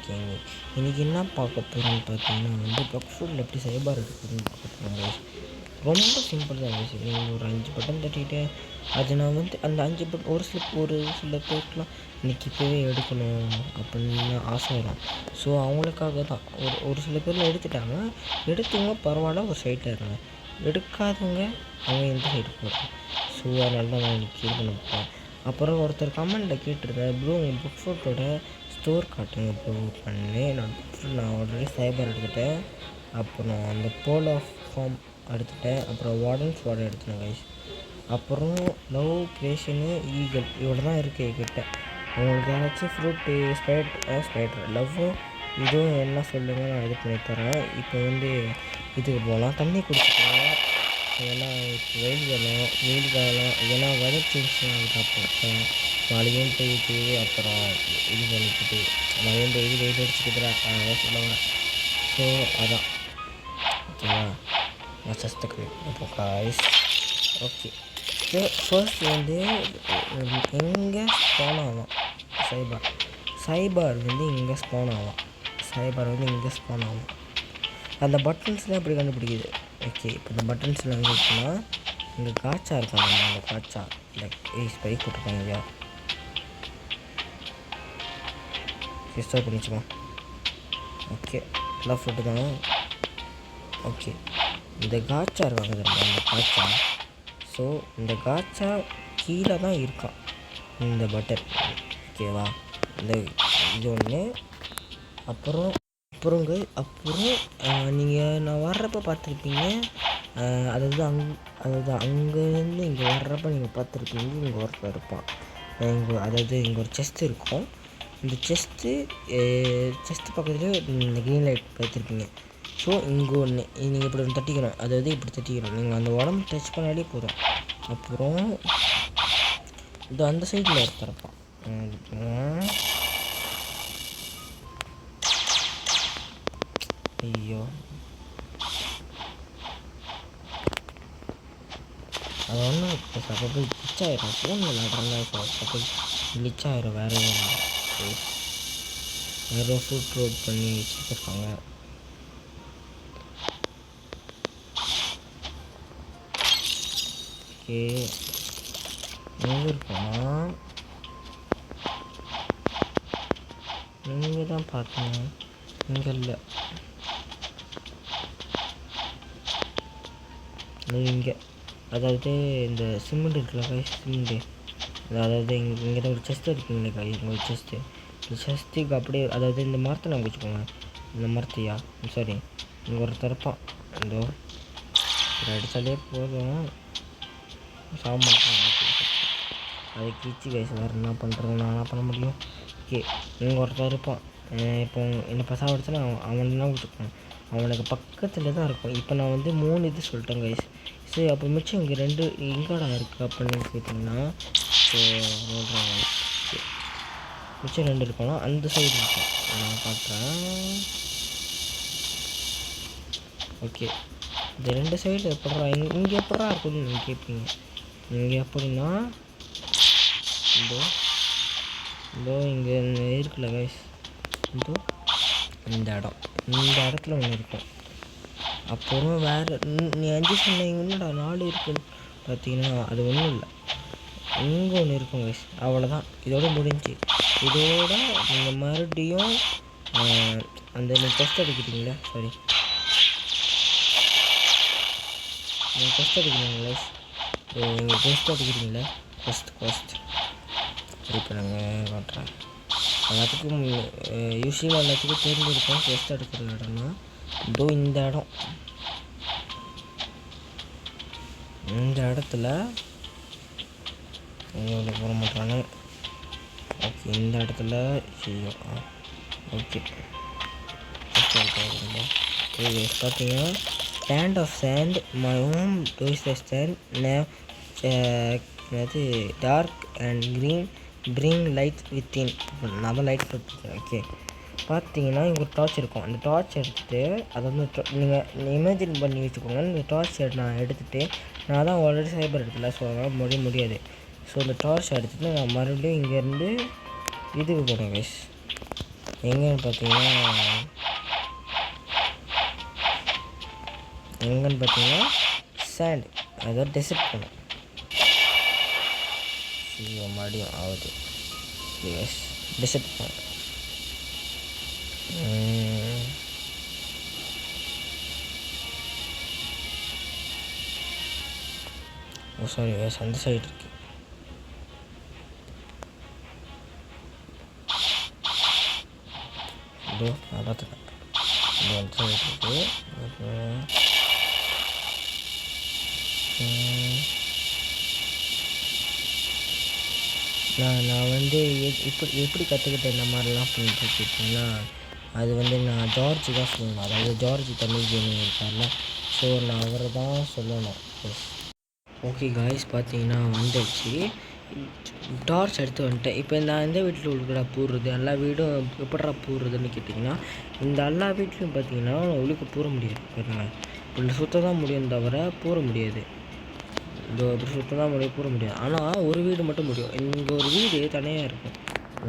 ஓகேங்க. இன்றைக்கி என்ன பார்க்க போகிறோன்னு பார்த்தீங்கன்னா வந்து பக் ஃபுட்டில் எப்படி சைபார் எடுக்கிறதுன்னு பார்க்க போகிறோம் கைஸ். ரொம்ப சிம்பிள் தான் கைஸ். நீங்கள் ஒரு 5 பட்டன் தட்டிட்டு அது நான் வந்து அந்த 5 பட்டன் ஒரு சில பேருக்குலாம் இன்றைக்கி இப்போவே எடுக்கணும் அப்படின்னு ஆசை வரும். ஸோ அவங்களுக்காக தான் ஒரு சில பேர்லாம் எடுத்துட்டாங்க. எடுத்தவங்க பரவாயில்ல, ஒரு சைட்டில் இருங்க. எடுக்காதவங்க அவங்க எந்த சைடு போகிறோம். ஸோ அதனால தான் நான் இன்றைக்கி இது பண்ண போகிறேன். அப்புறம் ஒருத்தர் கமெண்ட்டில் கேட்டிருந்தேன், ப்ரோ உங்கள் புக் ஃபுட்டோட ஸ்டோர் காட்டுங்க ப்ரோ பண்ணி. நான் ஆல்ரெடி சைபர் எடுத்துகிட்டேன். அப்புறம் அந்த போல் ஆஃப் ஃபார்ம் எடுத்துகிட்டேன். அப்புறம் வார்டன்ஸ் வார்டு எடுத்துட்டேன் கைஸ். அப்புறம் லவ் கிரியேஷனு ஈகிள் இவ்வளோ தான் இருக்குது என்கிட்ட. உங்களுக்கு ஏதாச்சும் ஃப்ரூட்டு ஸ்பைடர் லவ்வும் இதுவும் என்ன சொல்லுங்கள், நான் இது பண்ணி தரேன். இப்போ வந்து இதுக்கு போகலாம், தண்ணி குடிச்சிக்கலாம். ஏன்னா இப்போ வெயில் காலம் ஏன்னா வெதர் சேஞ்ச் ஆகுது. அப்போ மழையும் பெய்யுது, அப்புறம் இது பண்ணிக்கிட்டு மழையும் பெய்யுது, வெயில் அடிச்சுக்கிட்டுறா அதான் சொல்ல வரேன். ஸோ அதான் ஓகேவா. நான் சஸ்துக்கு இப்போ காய்ஸ். ஓகே, ஃபர்ஸ்ட் வந்து எங்கே ஸ்பான் ஆகும் சைபார் வந்து இங்கே ஸ்பான் ஆகும். அந்த பட்டன்ஸ்லாம் எப்படி கண்டுபிடிக்குது. ஓகே, இப்போ இந்த பட்டன்ஸில் வந்து இருக்குன்னா இங்கே காய்ச்சா இருக்காங்க. அந்த காய்ச்சா இந்த ஸ்பைக் விட்டுருக்காங்க இல்லையா, ஸ்டார்ட் பண்ணிச்சுமா. ஓகே, எல்லாம் ஃபுட்டு தான். ஓகே, இந்த காய்ச்சா இருக்காங்க அந்த காய்ச்சா. ஸோ இந்த காய்ச்சா கீழே தான் இருக்கான் இந்த பட்டன். ஓகேவா, இந்த இது ஒன்று. அப்புறம் நீங்கள் நான் வர்றப்போ பார்த்துருப்பீங்க. அதாவது அங்கேருந்து இங்கே வர்றப்போ நீங்கள் பார்த்துருப்பீங்க. இங்கே ஒருத்தர் இருப்பான். இங்கே ஒரு செஸ்ட் இருக்கும். இந்த செஸ்ட்டு பக்கத்துலேயே இந்த க்ரீன் லைட் பார்த்துருப்பீங்க. ஸோ இங்கே ஒன்று நீங்கள் இப்படி ஒன்று தட்டிக்கணும். அதாவது இப்படி தட்டிக்கணும். நீங்கள் அந்த உடம்பு டச் பண்ணாலே போதும். அப்புறம் இது அந்த சைடில் ஒருத்தர் இருப்பான். ஐயோ, அது ஒன்றும் அப்போ போய் கிளிச் ஆகிடும். ஃபோன் விளையாடுறாங்க அப்போ கிளிச் ஆகிடும். வேறு ஃப்ரூட் ரோட் பண்ணி வச்சுருக்காங்க. ஓகே, எங்கே இருக்கோன்னா நீங்கள் தான் பார்த்தீங்க, இங்கே இல்லை, இங்கே. அதாவது இந்த சிமெண்ட் இருக்குல்ல கைஸ், சிமெண்ட்டு அதாவது இங்கே தான் ஒரு செஸ்ட்டு இருக்குங்களே கைஸ். உங்கள் செஸ்ட்டு இந்த செஸ்ட்டுக்கு அப்படியே அதாவது இந்த மரத்தை நம்ம வச்சுக்கோங்க. இந்த மரத்தையா சாரி இங்கே ஒரு தரப்பான். இதோ அடித்தாலே போதும் சாமான் அதை கிழிச்சு கைஸ். வேறு என்ன பண்ணுறது, நான் என்ன பண்ண முடியும். ஓகே, இங்கே ஒருத்தர் இருப்பான். இப்போ என்ன பசங்க அடிச்சுன்னா அவன் என்ன விட்டுருப்பான். அவனுக்கு பக்கத்தில் தான் இருக்கும். இப்போ நான் வந்து 3 இது சொல்லிட்டேன் கைஸ். சரி, அப்போ மிச்சம் இங்கே 2 எங்கடா இருக்குது அப்படின்னு கேட்டிங்கன்னா, ஸோ மிச்சம் 2 இருக்கோன்னா அந்த சைடு இருக்கும். நான் காட்டுறேன். ஓகே, இந்த 2 சைடு எப்படா இங்கே எப்படா இருக்குன்னு நீங்கள் கேட்பீங்க. இங்கே எப்படின்னா இதோ இங்கே இருக்குல்ல கைஸ், இந்த இடத்துல ஒன்று இருக்கும். அப்புறம் வேறு நீ 5 சொன்னீங்க, என்னடா 4 இருக்குன்னு பார்த்தீங்கன்னா அது ஒன்றும் இல்லை, இங்கே ஒன்று இருக்கும் கைஸ். அவ்வளோதான், இதோட முடிஞ்சு. இதோட நீங்கள் மறுபடியும் அந்த நீங்கள் டெஸ்ட் அடிக்கிறீங்களா, சாரி நீங்கள் டெஸ்ட் அடிக்கிறீங்களா கைஸ். நீங்கள் டெஸ்ட் அடிக்கிறீங்களா, கொஸ்ட் இப்போ நாங்கள் காட்டுறேன். எல்லாத்துக்கும் யூஸ்வலாக எல்லாத்துக்கும் தெரிஞ்சிருக்கோம் டெஸ்ட் எடுக்கிற இடம்னா இதோ இந்த இடம். இந்த இடத்துல எவ்வளோ போட மாட்டாங்க. ஓகே, இந்த இடத்துல செய்யும். ஓகே பார்த்தீங்கன்னா stand of sand my home does the stand அது dark and green bring light within. நான் தான் லைட் போட்டுருக்கேன். ஓகே, பார்த்தீங்கன்னா இங்கே ஒரு டார்ச் இருக்கும். அந்த டார்ச் எடுத்துகிட்டு அதை வந்து நீங்கள் இமேஜின் பண்ணி வச்சுக்கோங்க. இந்த டார்ச் நான் எடுத்துகிட்டு நான் தான் ஆல்ரெடி சைபர் எடுத்துல, ஸோ அதனால் முடியாது. ஸோ இந்த டார்ச் எடுத்துகிட்டு நான் மறுபடியும் இங்கேருந்து இதுக்கு போனேன் கைஸ். எங்கன்னு பார்த்தீங்கன்னா சேண்ட், அதாவது டெசர்ட் போகணும். மறுபடியும் ஆகுது. எஸ், டெசர்ட் போகணும். சாரி எஸ், அந்த சைடு இருக்குது. இதோ நான் பார்த்துட்டேன். இது அந்த சைடு இருக்குது. நான் வந்து எப்படி கற்றுக்கிட்டேன் இந்த மாதிரிலாம் அப்படின்னு கேட்டிங்கன்னா, அது வந்து நான் ஜார்ஜ் தான் சொல்லணும். அதாவது ஜார்ஜ் தமிழ் கேமிங் இருக்கார்ல, ஸோ நான் அவரை தான் சொல்லணும். எஸ், ஓகே காய்ஸ், பார்த்தீங்கன்னா வந்துடுச்சு. டார்ச் எடுத்து வந்துட்டேன். இப்போ நான் எந்த வீட்டில் உள்ளுக்கடா பூடுறது, எல்லா வீடும் எப்படா பூடுறதுன்னு கேட்டிங்கன்னா, இந்த எல்லா வீட்லையும் பார்த்தீங்கன்னா உள்ளுக்கு பூர முடியாது. பாருங்கள், இப்படி சுத்த தான் முடியும் தவிர பூர முடியாது. இதோ இப்படி சுத்த தான் பூர முடியாது. ஆனால் ஒரு வீடு மட்டும் முடியும். இங்கே ஒரு வீடு தனியாக இருக்கும்.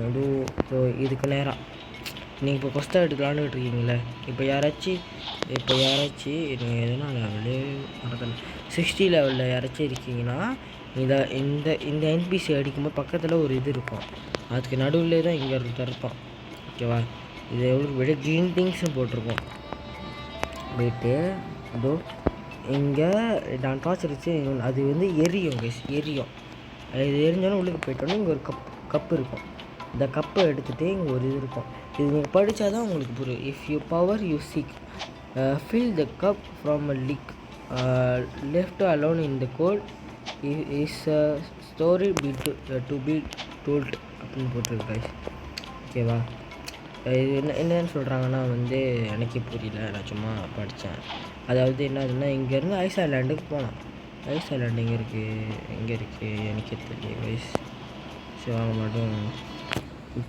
அதுவும் இப்போ இதுக்கு நேராக நீங்கள் இப்போ கொஸ்தா எடுக்கலான்னு இருக்கீங்களே, இப்போ யாராச்சும் நீங்கள் எதுனா லெவலு 60 லெவலில் யாராச்சும் இருக்கீங்கன்னா, இந்த என்பிசி அடிக்கும்போது பக்கத்தில் ஒரு இது இருக்கும். அதுக்கு நடுவில் தான் இங்கே இருப்பான். ஓகேவா, இது எவ்வளோ விட க்ரீன் திங்ஸ்னு போட்டிருக்கோம். போயிட்டு அதோ இங்கே நான் டார்ச் அடிச்சு அது வந்து எரியும் கைஸ், எரியும். இது எரிஞ்சாலும் உள்ளுக்கு போயிட்டோன்னா இங்கே ஒரு கப்பு இருக்கும். இந்த கப்பை எடுத்துகிட்டு இங்கே ஒரு இது இருக்கும். இது நீங்கள் படித்தா தான் உங்களுக்கு புரியும். If you power you seek fill the cup from a leak left alone in the cold is a story to be told அப்படின்னு போட்டிருக்கு கைஸ். ஓகேவா, இது என்னன்னு சொல்கிறாங்கன்னா வந்து எனக்கே புரியல, நான் சும்மா படித்தேன். அதாவது என்னதுன்னா, இங்கேருந்து ஐஸ் ஐலாண்டுக்கு போனோம். ஐஸ் ஐலாண்டு எங்கே இருக்குது எனக்கே தெரியும் கைஸ். சரி வாங்க மட்டும்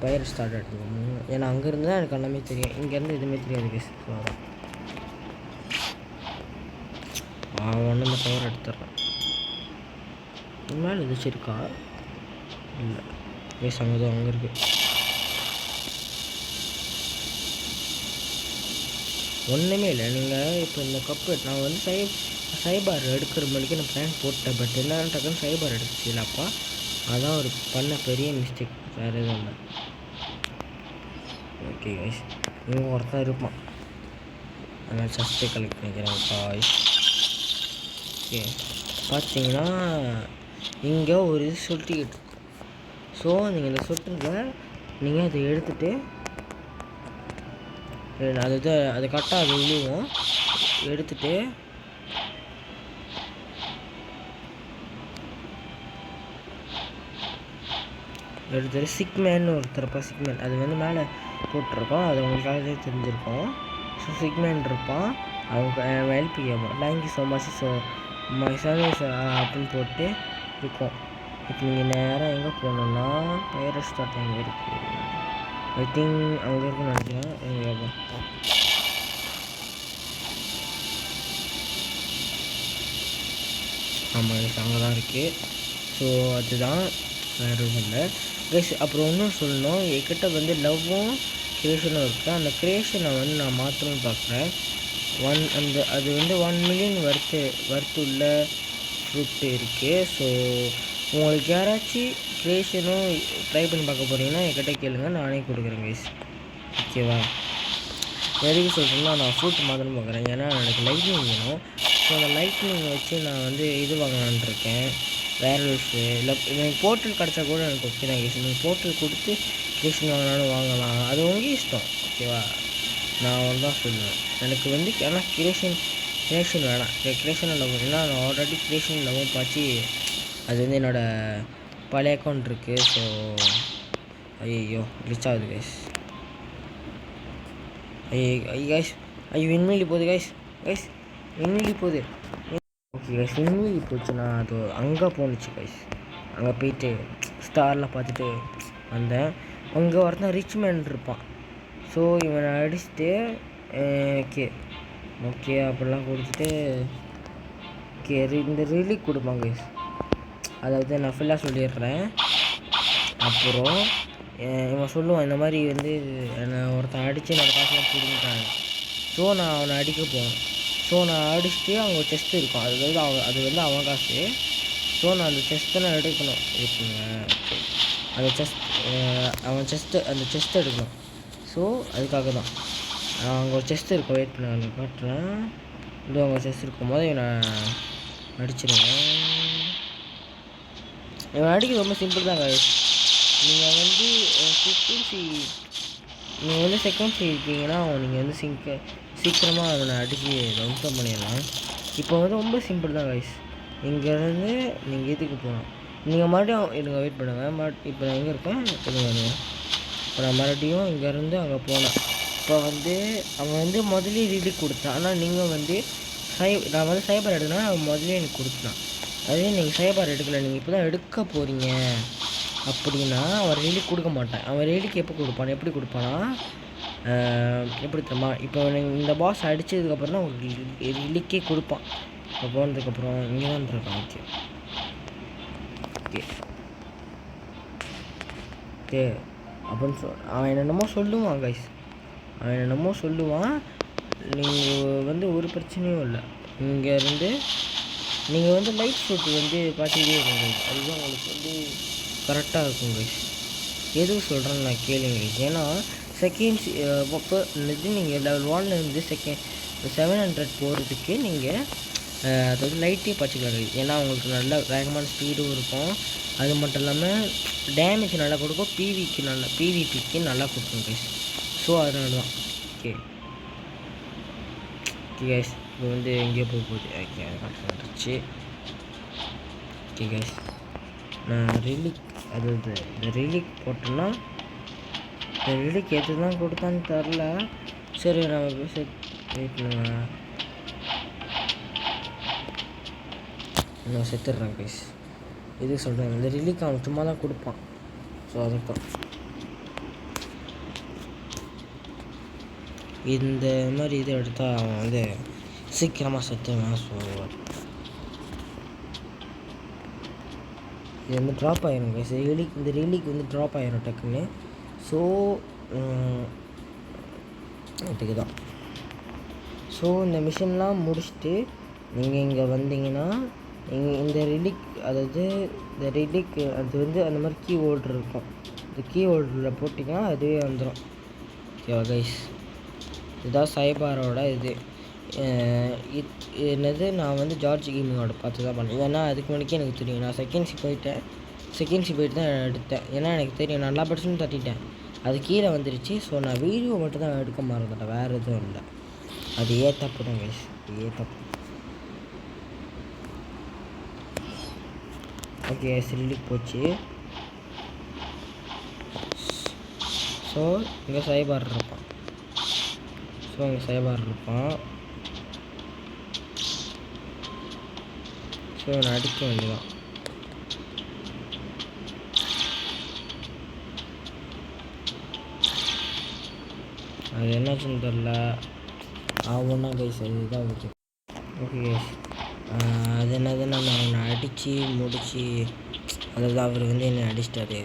பயிர் ஸ்டார்ட் ஆகிடுவோம். ஏன்னா அங்கேருந்து தான் எனக்கு எல்லாமே தெரியும், இங்கேருந்து எதுவுமே தெரியாது கைஸ். ஸோ ஒன்று இந்த பவர் எடுத்துட்றேன். மேலே எதாச்சும் இருக்கா? இல்லை கைஸ், அங்கே இருக்குது. ஒன்றுமே இல்லை. நீங்கள் இப்போ இந்த கப்பு நான் வந்து சைபார் எடுக்கிற மணிக்கு நான் பிளான் போட்டேன். பட் என்னன்னு டக்குன்னு சைபார் எடுத்துச்சு இல்லைப்பா. அதான் ஒரு பண்ண பெரிய மிஸ்டேக், வேறு எதுவும் இல்லை. ஓகே கைஸ், இங்கே ஒருத்தன் இருப்பான். அதனால் சஸ்டே கலெக்ட் பண்ணிக்கிறேன் காய்ஸ். ஓகே, பார்த்தீங்கன்னா இங்கே ஒரு இது சொல்லிட்டு. ஸோ நீங்கள் இந்த சொட்டில் நீங்கள் அதை எடுத்துகிட்டு அது கரெக்டாக அது விழுவும். எடுத்துகிட்டு சிக்மேன் ஒருத்தரப்பா, சிக்மேன் அது வந்து மேலே போட்டிருக்கோம். அது உங்களுக்காகவே தெரிஞ்சிருக்கோம். ஸோ சிக்மேன் இருப்பான். அவங்க ஹெல்ப் கேட்பான். Thank you so much, so my service அப்படின்னு போட்டு இருக்கும். இப்போ நீங்கள் நேராக எங்கே போகணுன்னா, பைரட் ஸ்டார்ட் எங்கே இருக்குது? ஐ திங்க் அங்கே இருக்குன்னு நினைக்கிறேன். எங்கே ஆமாம், அங்கே தான் இருக்குது. ஸோ அதுதான், வேறு எதுவும் இல்லை கைஸ். அப்புறம் இன்னும் சொல்லணும், என்கிட்ட வந்து லவ்வும் க்ரியேஷனும் இருக்குது. அந்த க்ரியேஷனை வந்து நான் மாற்றணும்னு பார்க்குறேன். அது வந்து 1 மில்லியன் வர்த்துள்ள ஃப்ரூட்டு இருக்குது. ஸோ உங்களுக்கு யாராச்சும் க்ரியேஷனும் ட்ரை பண்ணி பார்க்க போகிறீங்கன்னா என்கிட்ட கேளுங்க, நானே கொடுக்குறேன் கைஸ். ஓகேவா, எதுக்கு சொல்கிறேன்னா, நான் ஃப்ரூட் மாற்றணும் பார்க்குறேன். ஏன்னா எனக்கு லைட்னிங் வேணும். ஸோ அந்த லைட்னிங் வச்சு நான் வந்து இது வாங்கலான்னு இருக்கேன், வேர்வல்ஸு. இல்லை எனக்கு போர்ட்டல் கிடச்சா கூட எனக்கு ஓகே தான் கைஸ். நீங்கள் போர்ட்டல் கொடுத்து க்ரியேஷன் வாங்கினாலும் வாங்கலாம், அது உங்கள் இஷ்டம். ஓகேவா, நான் அவன் தான் சொல்லுவேன். எனக்கு வந்து ஏன்னா க்ரியேஷன் வேணாம். க்ரியேஷன் லவ், ஏன்னா நான் ஆல்ரெடி க்ரியேஷன் லவ்வும் பார்த்து அது வந்து என்னோடய பழைய அக்கௌண்ட் இருக்குது. ஸோ ஐயோ ரிச் ஆகுது கைஸ். கைஸ் விண்வெளி போகுது கைஸ் விண்வெளி போகுது. ஓகே கைஸ், விண்வெளி போச்சுன்னா அது அங்கே போணுச்சு கைஸ். அங்கே போயிட்டு ஸ்டார்லாம் பார்த்துட்டு வந்தேன். அங்கே ஒருத்தன் ரிச் மேன் இருப்பான். ஸோ இவனை அடிச்சுட்டு ஓகே அப்படிலாம் கொடுத்துட்டு இந்த ரிலீக் கொடுப்பாங்க கைஸ். அதாவது நான் ஃபுல்லாக சொல்லிடுறேன். அப்புறம் இவன் சொல்லுவான் இந்த மாதிரி வந்து என்னை ஒருத்தன் அடித்து என்னோடய காசுலாம் பிடிங்கிட்டாங்க. ஸோ நான் அவனை அடிக்க போவேன். ஸோ நான் அடிச்சுட்டு அங்கே ஒரு செஸ்ட் இருக்கும், அது வந்து அவன் காசு. ஸோ நான் அந்த செஸ்ட்டை நான் எடுக்கணும். இருக்குங்க அந்த அவன் அந்த செஸ்ட்டை எடுக்கணும். ஸோ அதுக்காக தான் அங்கே ஒரு செஸ்ட் இருக்கும். வெயிட் பண்ண நான் காட்டுறேன். இது அவங்க செஸ்ட் இருக்கும் போது நான் அடிச்சிடுவேன். இவன் அடிக்கிறது ரொம்ப சிம்பிள் தான் guys. நீங்கள் வந்து செகண்ட் இருக்கீங்கன்னா நீங்கள் வந்து சீக்கிரமாக அவனை அடித்து டவுன் பண்ணிடலாம். இப்போ வந்து ரொம்ப சிம்பிள் தான் guys. இங்கேருந்து நீங்கள் இதுக்கு போகலாம். நீங்கள் மறுபடியும் இதுங்க வெயிட் பண்ணுங்கள். இப்போ நான் எங்கே இருக்கேன் இதுங்க. இப்போ நான் மறுபடியும் இங்கேருந்து அங்கே போனேன். இப்போ வந்து அவன் வந்து முதலே ரீலிக் கொடுத்தான். ஆனால் நீங்கள் வந்து நான் வந்து சைபர் எடுக்கணும்னா அவன் முதலே எனக்கு கொடுத்தான். அதே நீங்கள் சைபர் எடுக்கலை, நீங்கள் இப்போ தான் எடுக்க போகிறீங்க அப்படின்னா அவன் ரீலிக் கொடுக்க மாட்டான். அவன் ரீலிக் எப்போ கொடுப்பான், எப்படி கொடுப்பானா, எப்படி தெரியுமா, இப்போ இந்த பாஸ் அடித்ததுக்கப்புறம் தான் உங்களுக்கு ரீலிக்கே கொடுப்பான். இப்போ போனதுக்கப்புறம் இங்கே தான் இருக்கான். ஓகே ஓகே அப்படின்னு அவன் என்னென்னமோ சொல்லுவான் கைஸ். நீங்கள் வந்து ஒரு பிரச்சனையும் இல்லை. இங்கேருந்து நீங்கள் வந்து லைட் ஷூட் வந்து பார்த்துக்கிட்டே இருக்கும் கைஸ். அதுதான் உங்களுக்கு வந்து கரெக்டாக இருக்கும் கைஸ். எதுவும் சொல்கிறேன்னு நான் கேளுங்க கைஸ். ஏன்னா செகண்ட்ஸ் இப்போ நீங்கள் லெவல் 1லேருந்து 700 போகிறதுக்கு நீங்கள் அதாவது லைட்டே பார்த்துக்கலாம் கைஸ். ஏன்னா உங்களுக்கு நல்ல வேகமான ஸ்பீடும் இருக்கும். அது மட்டும் இல்லாமல் டேமேஜ் நல்லா கொடுக்கும். பிவிபிக்கு நல்லா கொடுக்கும் கைஸ். ஸோ அதனால தான் ஓகே கைஸ். இப்போ வந்து எங்கேயோ போகுது. ஓகே அது கரெக்டாகிடுச்சு. ஓகே கைஸ், நான் ரிலிக் அதாவது இந்த ரிலிக் போட்டோன்னா இந்த ரிலிக் எது தான் கொடுத்தான்னு தெரில. சரி நம்ம பேச வெயிட் பண்ணுங்க. நான் செத்துடுறேன் கைஸ். எதுக்கு சொல்கிறேன், இந்த ரிலிக் அவன் சும்மா தான் கொடுப்பான். ஸோ அதுதான் இந்த மாதிரி இது எடுத்தால் அவன் வந்து சீக்கிரமாக செத்துவேன். ஸோ இது வந்து ட்ராப் ஆகிரும் கைஸ். இந்த ரிலிக் வந்து ட்ராப் ஆகிரும் டக்குன்னு. ஸோ அதுக்கு தான். ஸோ இந்த மிஷின்லாம் முடிச்சுட்டு நீங்கள் இங்கே வந்தீங்கன்னா இந்த ரிலிக் அதாவது இந்த ரிலிக் அது வந்து அந்த மாதிரி கீ ஹோல்டர் இருக்கும். இந்த கீ ஹோல்டரில் போட்டிங்கன்னா அதுவே வந்துடும். ஓகேவா கைஸ், இதுதான் சைபாரோட இது என்னது. நான் வந்து ஜார்ஜ் கேமிங்கோட பார்த்து தான் பண்ணேன். ஏன்னா அதுக்கு முன்னாடிக்கே எனக்கு தெரியும். நான் செகண்ட்ஸி போயிட்டு தான் எடுத்தேன். ஏன்னா எனக்கு தெரியும் நல்லா பர்சன்ட் தட்டிட்டேன். அது கீழே வந்துருச்சு. ஸோ நான் வீடியோ மட்டும் தான் எடுக்க மறந்துட்டேன், வேறு எதுவும் இல்லை. அது தப்பு தான் கைஸ், தப்பு. ஓகே ரிலிக் போச்சு. ஸோ இங்கே சைபார் இருப்பான். ஸோ நான் அடிக்க வேண்டியதான். அது என்னாச்சுன்னு தெரில. ஒன்றா கைஸ் இதுதான் ஓகே. ஓகே கைஸ், அது என்னதுன்னா நான் அவனை அடித்து முடித்து அதாவது அவர் வந்து என்னை அடிச்சிட்டாரு.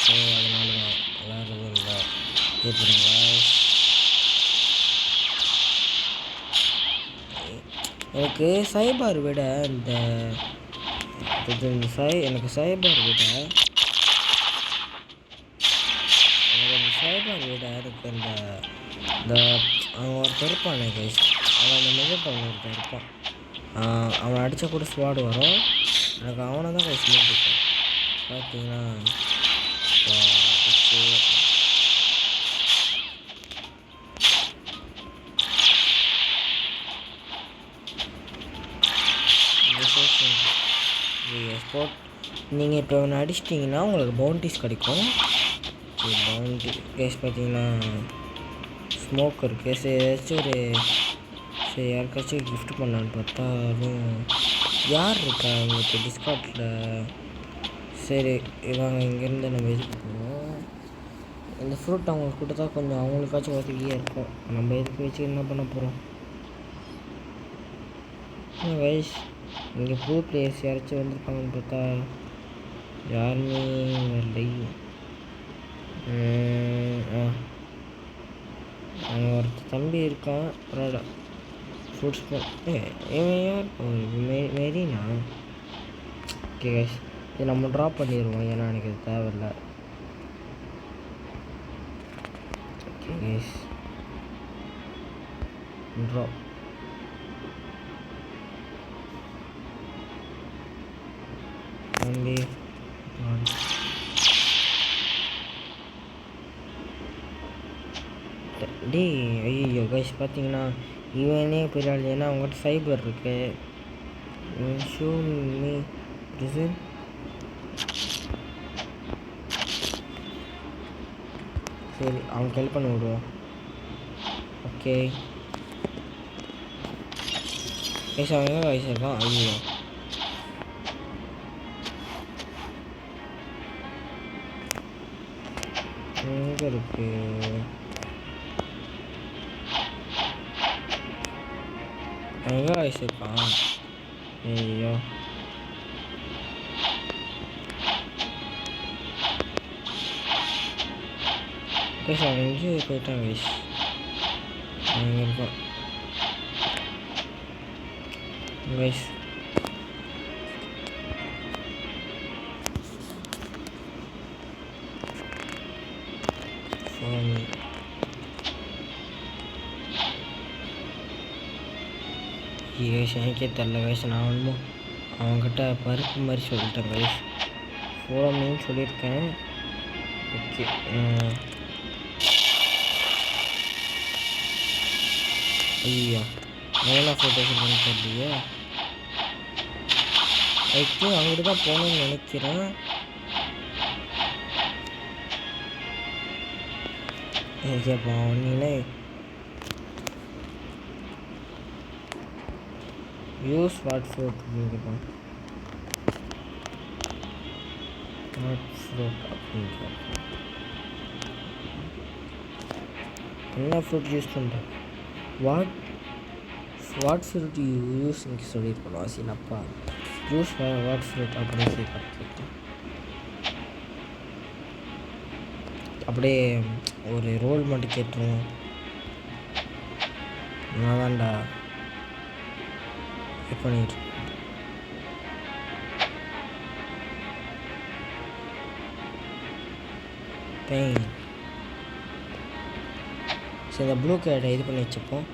ஸோ அதனால தான் வேறு எதுவும் இல்லை. கேட்குறீங்களா? எனக்கு சைபார் விட எனக்கு சைபார் விட எனக்கு இந்த அவன் ஒருத்தர் இருப்பான் கைஸ். அவன் அந்த மெகப்பவன் ஒருத்தர் இருப்பான். அவன் அடித்தா கூட ஸ்வாடு வரும். எனக்கு அவனை தான் கைஸ் முடிச்சிருக்கேன். பார்த்தீங்கன்னா நீங்கள் இப்போ ஒன்று அடிச்சிட்டிங்கன்னா உங்களுக்கு பவுண்டிஸ் கிடைக்கும். பவுண்டி கேஸ் பார்த்தீங்கன்னா ஸ்மோக் இருக்குது. சரி ஏதாச்சும் யாருக்காச்சும் கிஃப்ட் பண்ணலான்னு பார்த்தாலும் யார் இருக்கா உங்களுக்கு டிஸ்கார்ட்டில்? சரி இவங்க இங்கேருந்து நம்ம எதுக்கு போவோம். இந்த ஃப்ரூட் அவங்களுக்கு கொடுத்தா கொஞ்சம் அவங்களுக்காச்சும் உதவியாக இருக்கும். நம்ம எதுக்கு வச்சு என்ன பண்ண போகிறோம் கைஸ். இங்கே புது பிளேயர்ஸ் யாராச்சும் வந்திருப்பாங்கன்னு பார்த்தா யாருமே வரலை. அங்கே ஒருத்தர் தம்பி இருக்கான். பரவாயில்ல. ஃப்ரூட்ஸ் இவன் யார்? மெரினா. ஓகே கைஸ், இது நம்ம ட்ராப் பண்ணிடுவோம், ஏன்னா எனக்கு இது தேவையில்லை. Okay guys, drop. தம்பி டே, ஐயோ கைஸ், பார்த்தீங்கன்னா இவனே பெரிய ஆள். ஏன்னா அவங்ககிட்ட சைபர் இருக்கு. Show me reason. சரி, அவங்க ஹெல்ப் பண்ணி விடுவோம். ஓகே கைஸ், அவங்க எங்கே கைஸ் இருக்கான்? ஐயோ, எங்கே இருக்கு? எங்கே கைஸ் இருக்கான்? ஐயோ, கைஸ் அவன் எங்கேயோ போயிட்டான் கைஸ். அங்கே இருக்கான் கைஸ். கைஸ் எனக்கே தெரில கைஸ். நான் வந்து அவங்ககிட்ட பருப்பு மாதிரி சொல்லிட்டேன் கைஸ். ஃபோமின்னு சொல்லியிருக்கேன். ஓகே, ஐயா என்ன ஃபோட்டோஸ் இருக்குன்னு தெரியலையே. ஓகே, அங்கிட்டு தான் போகணும்னு நினைக்கிறேன். ஓகேப்பா, நீங்களே யூஸ் வாட் ஃப்ரூட் அப்படிங்கப்பா. வாட் ஃப்ரூட் அப்படிங்க, என்ன ஃப்ரூட் யூஸ் பண்ணுறேன்? வாட் ஃப்ரூட் யூஸ் இங்கே சொல்லியிருக்கணும் ஆசினப்பா. ஜூஸ் வாட் ஃப்ரூட் அப்படின்னு சொல்லி பார்த்துக்கிட்டேன். அப்படியே ஒரு ரோல் மட்டும் கேட்டுருவோம். நான் தான்டா பண்ணிட்டு பெயின். சரி, இந்த ப்ளூ கேட்டை இது பண்ணி வச்சுப்போம்.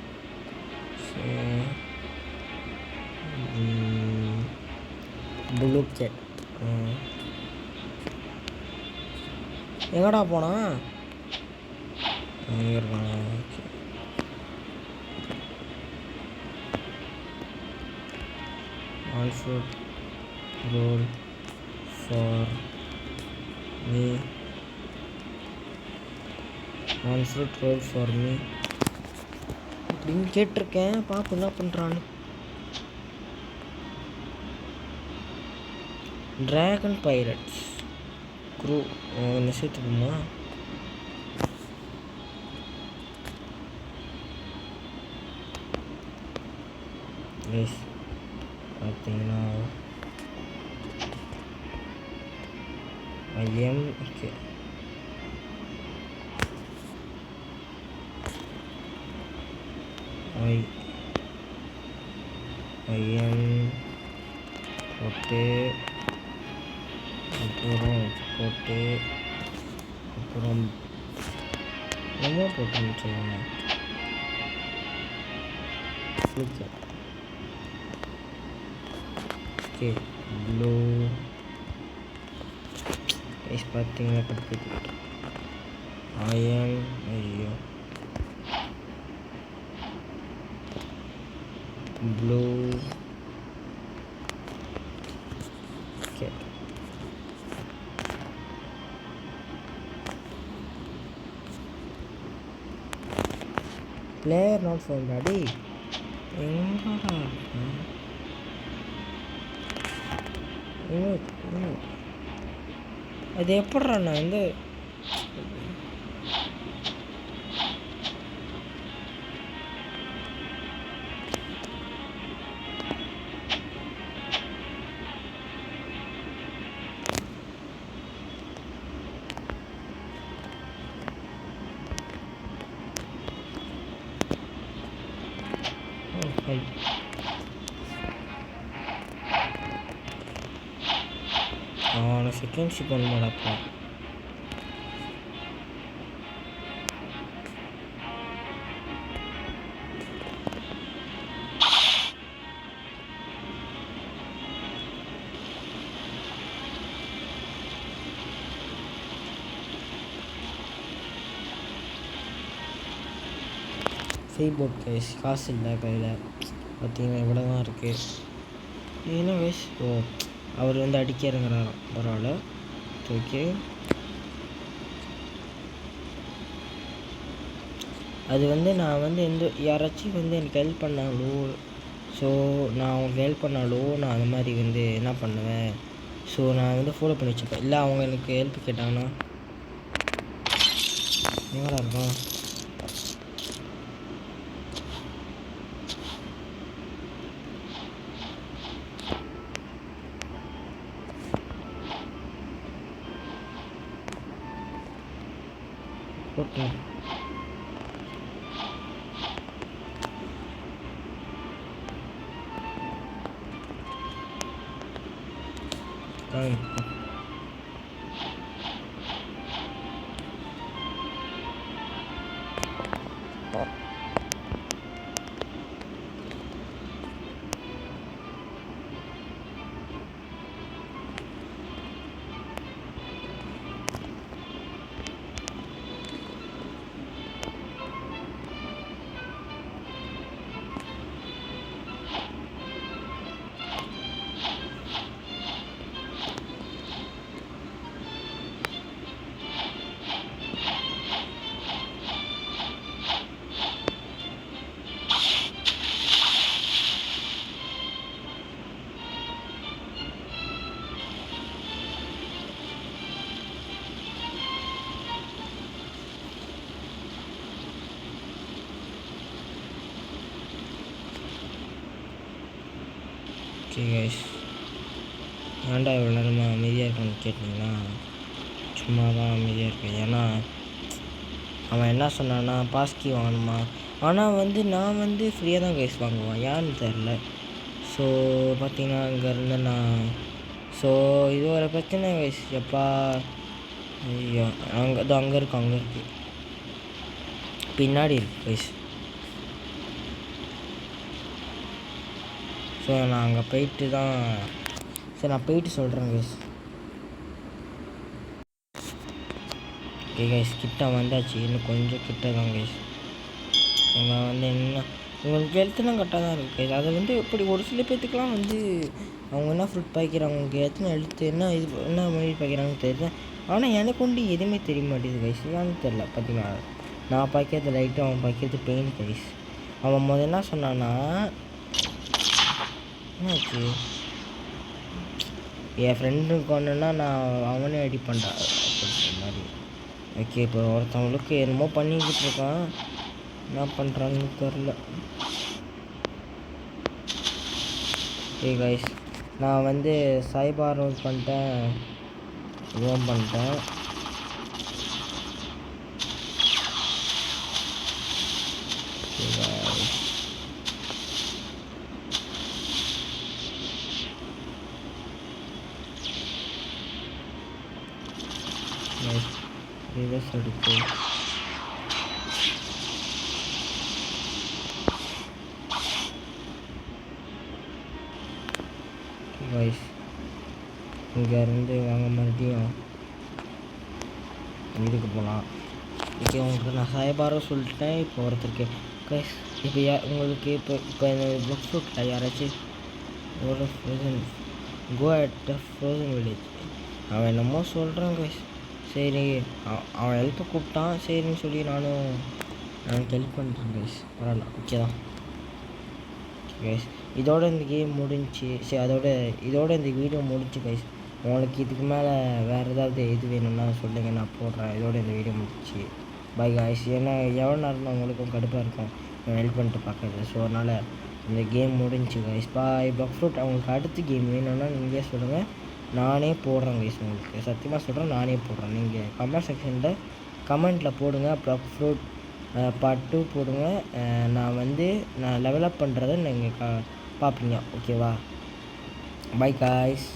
ப்ளூ கேட் எங்கடா போனா? One fruit roll for me. One fruit roll for me. அப்படின்னு கேட்டிருக்கேன். பாப்பு என்ன பண்ணுறான்னு. ட்ராகன் பைரட்ஸ் க்ரூ ஒன்று சேர்த்துக்குமா? எஸ், பார்த்தீங்கன்னா ஐஎம் ஓகே. ஐஎம் போட்டு அப்புறம் போட்டு அப்புறம் என்ன போட்டுன்னு சொல்லுவாங்க. ஓகே, ப்ளூ கைஸ் பார்த்தீங்கன்னா கற்றுக்கிட்டு ஐஎம் ஐயோ blue. Okay, player not found. அடி எங்கடா அது எப்பட்றா? நான் வந்து அவனை செகண்ட் ஷிப் பண்ண மாட்டாப்பா. ஃப்ரீ போட் கைஸ், காசு இல்லை கையில். பார்த்தீங்கன்னா இவ்வளோ தான் இருக்குது. என்ன கைஸ், ஓ அவர் வந்து அடிக்க இறங்குறாராம். பரவாயில்ல, ஓகே. அது வந்து நான் வந்து யாராச்சும் வந்து எனக்கு ஹெல்ப் பண்ணாலோ, ஸோ நான் அவங்களுக்கு ஹெல்ப் பண்ணாலோ நான் அந்த மாதிரி வந்து என்ன பண்ணுவேன், ஸோ நான் வந்து ஃபாலோ பண்ணி வச்சுப்பேன். இல்லை அவங்க எனக்கு ஹெல்ப் கேட்டாங்கன்னா எங்கடா இருக்கும். Okay, okay guys. ஏன்டா இவ்வளோ நேரமாக அமைதியாக இருக்கான்னு கேட்டிங்கன்னா, சும்மா தான் அமைதியாக இருக்கேன். ஏன்னா அவன் என்ன சொன்னான்னா பாஸ்கி வாங்கணுமா. ஆனால் வந்து நான் வந்து ஃப்ரீயாக தான் கைஸ் வாங்குவேன், ஏன்னு தெரில. ஸோ பார்த்தீங்கன்னா அங்கேருந்து நான் ஸோ இது ஒரு பிரச்சனை கைஸ். எப்பா ஐயோ, அங்கே இருக்குது பின்னாடி இருக்குது கைஸ். ஸோ நான் அங்கே போயிட்டு தான், சரி நான் போயிட்டு சொல்கிறேன் கைஸ். ஓகே கைஸ், கிட்ட வந்தாச்சு. இன்னும் கொஞ்சம் கிட்ட தான் கைஸ். நம்ம வந்து என்ன உங்களுக்கு ஹெல்த்துலாம் கரெக்டாக தான் இருக்குது கைஸ். அதை வந்து இப்படி ஒரு சில பேர்த்துக்கெலாம் வந்து அவங்க என்ன ஃப்ரூட் பாய்க்கிறாங்க, அவங்களுக்கு எத்தனை எழுத்து என்ன மொழி பாய்க்கிறாங்கன்னு தெரியல. ஆனால் எனக்கு ஒன்று எதுவுமே தெரிய மாட்டேங்குது கைஸ், ஏன்னு தெரில. பார்த்தீங்கன்னா நான் பாய்க்கிறது லைட்டு, அவன் பாய்க்கிறது பெயின் கைஸ். அவன் என்ன சொன்னான்னா, என்னாச்சு என் ஃப்ரெண்டுக்கு ஒன்றுன்னா நான் அவனே அடி பண்ணா அப்படின்ற மாதிரி. ஓகே, இப்போ ஒருத்தவங்களுக்கு என்னமோ பண்ணிக்கிட்டு இருக்கான், என்ன பண்ணுறாங்கன்னு தெரில. ஓகே கைஸ், நான் வந்து சைபார் ரோல் பண்ணிட்டேன், இதுவும் பண்ணிட்டேன். ரிவர்ஸ் அடிச்சு கைஸ், இங்கேருந்து வாங்க மறுபடியும் இதுக்கு போகலாம். ஓகே, உங்களுக்கு நான் சாயபாரம் சொல்லிட்டேன். இப்போ ஒருத்தருக்கு கைஸ், இப்போ உங்களுக்கு இப்போ இந்த புக் ஃப்ரூட்டில் யாராச்சும் ஒரு frozen go at frozen village, அவன் என்னமோ சொல்கிறான் கைஸ். சரி, அவன் ஹெல்ப்பை கூப்பிட்டான், சரின்னு சொல்லி நானும் எனக்கு ஹெல்ப் பண்ணுறேன் கைஸ். பரவாயில்ல, ஓகே தான் கைஸ். இதோட இந்த கேம் முடிஞ்சு, சரி இதோட இந்த வீடியோ முடிஞ்சு கைஸ். உங்களுக்கு இதுக்கு மேலே வேறு ஏதாவது இது வேணும்னா சொல்லுங்கள், நான் போடுறேன். இதோட இந்த வீடியோ முடிச்சு பை கைஸ். ஏன்னா எவ்வளோ நேரம் உங்களுக்கும் கடுப்பாக இருக்கும் ஹெல்ப் பண்ணிட்டு பார்க்குறது. ஸோ அதனால் இந்த கேம் முடிஞ்சு கைஸ். பாய். பக் ஃப்ரூட் அவங்களுக்கு அடுத்த கேம் வேணும்னா நீங்களே சொல்லுங்கள், நானே போடுறேன் கைஸ். உங்களுக்கு சத்தியமாக சொல்கிறேன், நானே போடுறேன். நீங்கள் கமெண்ட் செக்ஷனில் கமெண்ட்டில் போடுங்க பக் ஃப்ரூட் பார்ட் 2 போடுங்க. நான் லெவலப் பண்ணுறத நீங்கள் பார்ப்பீங்க. ஓகேவா? By guys.